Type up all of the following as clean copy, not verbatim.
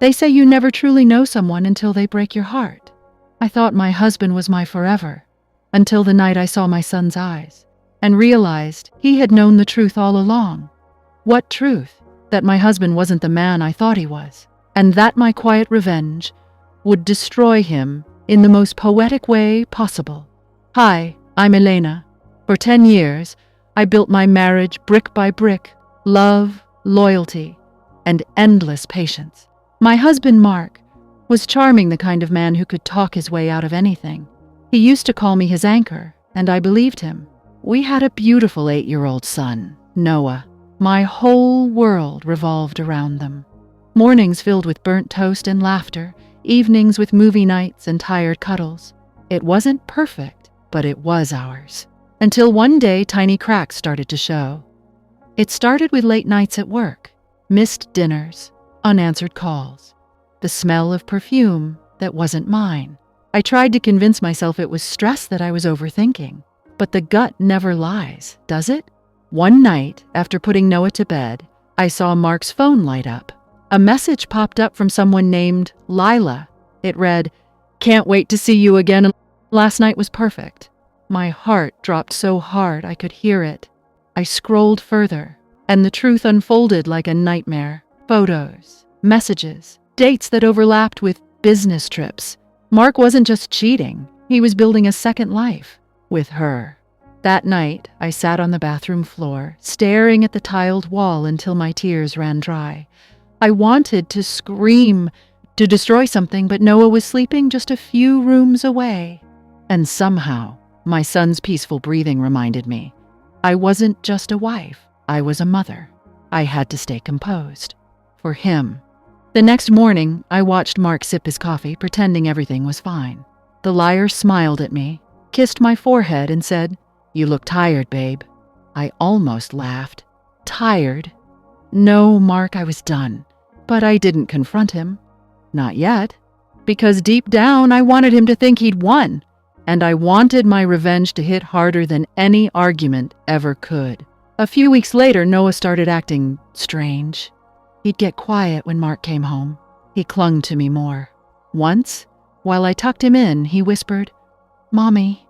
They say you never truly know someone until they break your heart. I thought my husband was my forever, until the night I saw my son's eyes and realized he had known the truth all along. What truth? That my husband wasn't the man I thought he was, and that my quiet revenge would destroy him in the most poetic way possible. Hi, I'm Elena. For 10 years, I built my marriage brick by brick, love, loyalty, and endless patience. My husband, Mark, was charming, the kind of man who could talk his way out of anything. He used to call me his anchor, and I believed him. We had a beautiful 8-year-old son, Noah. My whole world revolved around them. Mornings filled with burnt toast and laughter, evenings with movie nights and tired cuddles. It wasn't perfect, but it was ours. Until one day, tiny cracks started to show. It started with late nights at work, missed dinners, unanswered calls, the smell of perfume that wasn't mine. I tried to convince myself it was stress that I was overthinking, but the gut never lies, does it? One night, after putting Noah to bed, I saw Mark's phone light up. A message popped up from someone named Lila. It read, "Can't wait to see you again. Last night was perfect." My heart dropped so hard I could hear it. I scrolled further, and the truth unfolded like a nightmare. Photos, messages, dates that overlapped with business trips. Mark wasn't just cheating, he was building a second life with her. That night, I sat on the bathroom floor, staring at the tiled wall until my tears ran dry. I wanted to scream, to destroy something, but Noah was sleeping just a few rooms away. And somehow, my son's peaceful breathing reminded me, I wasn't just a wife, I was a mother. I had to stay composed. For him. The next morning, I watched Mark sip his coffee, pretending everything was fine. The liar smiled at me, kissed my forehead, and said, "You look tired, babe." I almost laughed. Tired? No, Mark, I was done. But I didn't confront him. Not yet. Because deep down, I wanted him to think he'd won. And I wanted my revenge to hit harder than any argument ever could. A few weeks later, Noah started acting strange. He'd get quiet when Mark came home. He clung to me more. Once, while I tucked him in, he whispered, "Mommy,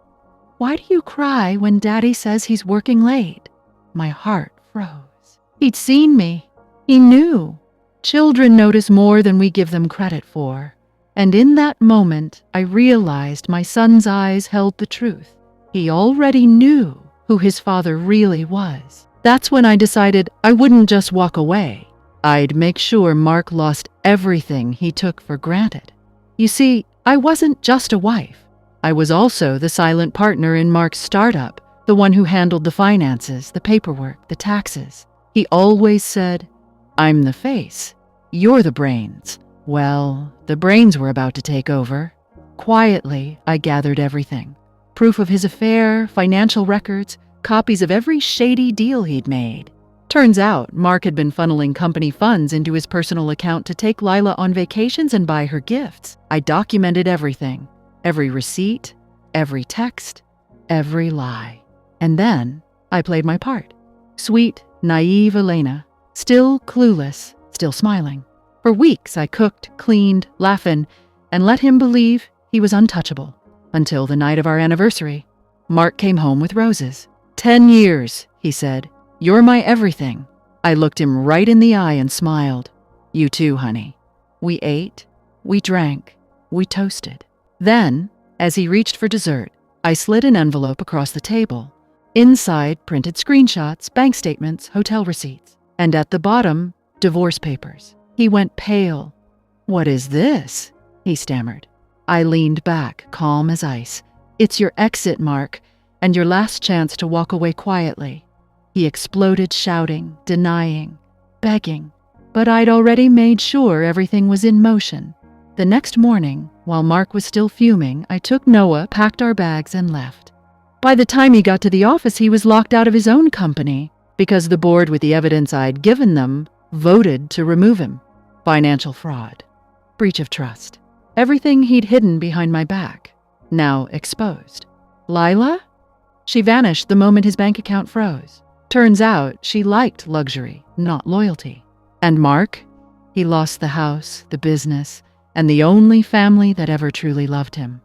why do you cry when Daddy says he's working late?" My heart froze. He'd seen me. He knew. Children notice more than we give them credit for. And in that moment, I realized my son's eyes held the truth. He already knew who his father really was. That's when I decided I wouldn't just walk away. I'd make sure Mark lost everything he took for granted. You see, I wasn't just a wife. I was also the silent partner in Mark's startup, the one who handled the finances, the paperwork, the taxes. He always said, "I'm the face. You're the brains." Well, the brains were about to take over. Quietly, I gathered everything. Proof of his affair, financial records, copies of every shady deal he'd made. Turns out, Mark had been funneling company funds into his personal account to take Lila on vacations and buy her gifts. I documented everything. Every receipt, every text, every lie. And then, I played my part. Sweet, naive Elena, still clueless, still smiling. For weeks, I cooked, cleaned, laughed, and let him believe he was untouchable. Until the night of our anniversary, Mark came home with roses. 10 years, he said. "You're my everything." I looked him right in the eye and smiled. "You too, honey." We ate, we drank, we toasted. Then, as he reached for dessert, I slid an envelope across the table. Inside, printed screenshots, bank statements, hotel receipts. And at the bottom, divorce papers. He went pale. "What is this?" he stammered. I leaned back, calm as ice. "It's your exit, Mark, and your last chance to walk away quietly." He exploded, shouting, denying, begging. But I'd already made sure everything was in motion. The next morning, while Mark was still fuming, I took Noah, packed our bags, and left. By the time he got to the office, he was locked out of his own company because the board, with the evidence I'd given them, voted to remove him. Financial fraud. Breach of trust. Everything he'd hidden behind my back, now exposed. Lila? She vanished the moment his bank account froze. Turns out she liked luxury, not loyalty. And Mark? He lost the house, the business, and the only family that ever truly loved him.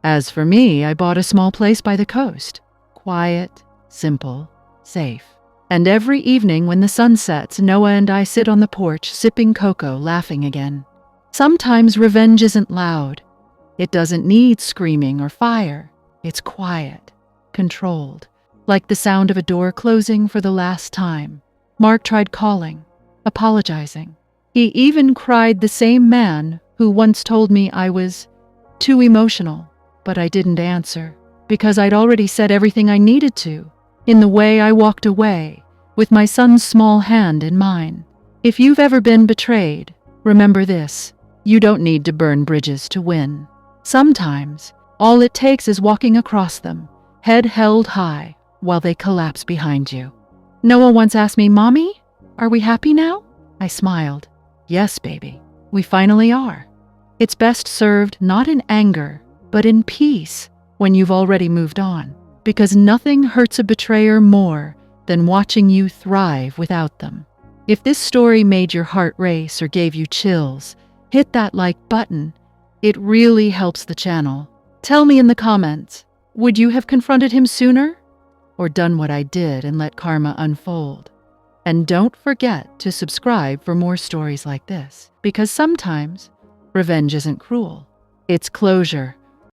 As for me, I bought a small place by the coast. Quiet, simple, safe. And every evening when the sun sets, Noah and I sit on the porch sipping cocoa, laughing again. Sometimes revenge isn't loud. It doesn't need screaming or fire. It's quiet, controlled, like the sound of a door closing for the last time. Mark tried calling, apologizing. He even cried the same man who once told me I was too emotional, but I didn't answer because I'd already said everything I needed to. In the way I walked away, with my son's small hand in mine. If you've ever been betrayed, remember this: you don't need to burn bridges to win. Sometimes, all it takes is walking across them, head held high, while they collapse behind you. Noah once asked me, "Mommy, are we happy now?" I smiled. Yes, baby, we finally are. It's best served not in anger, but in peace when you've already moved on. Because nothing hurts a betrayer more than watching you thrive without them. If this story made your heart race or gave you chills, hit that like button. It really helps the channel. Tell me in the comments, would you have confronted him sooner? Or done what I did and let karma unfold? And don't forget to subscribe for more stories like this, because sometimes revenge isn't cruel. It's closure,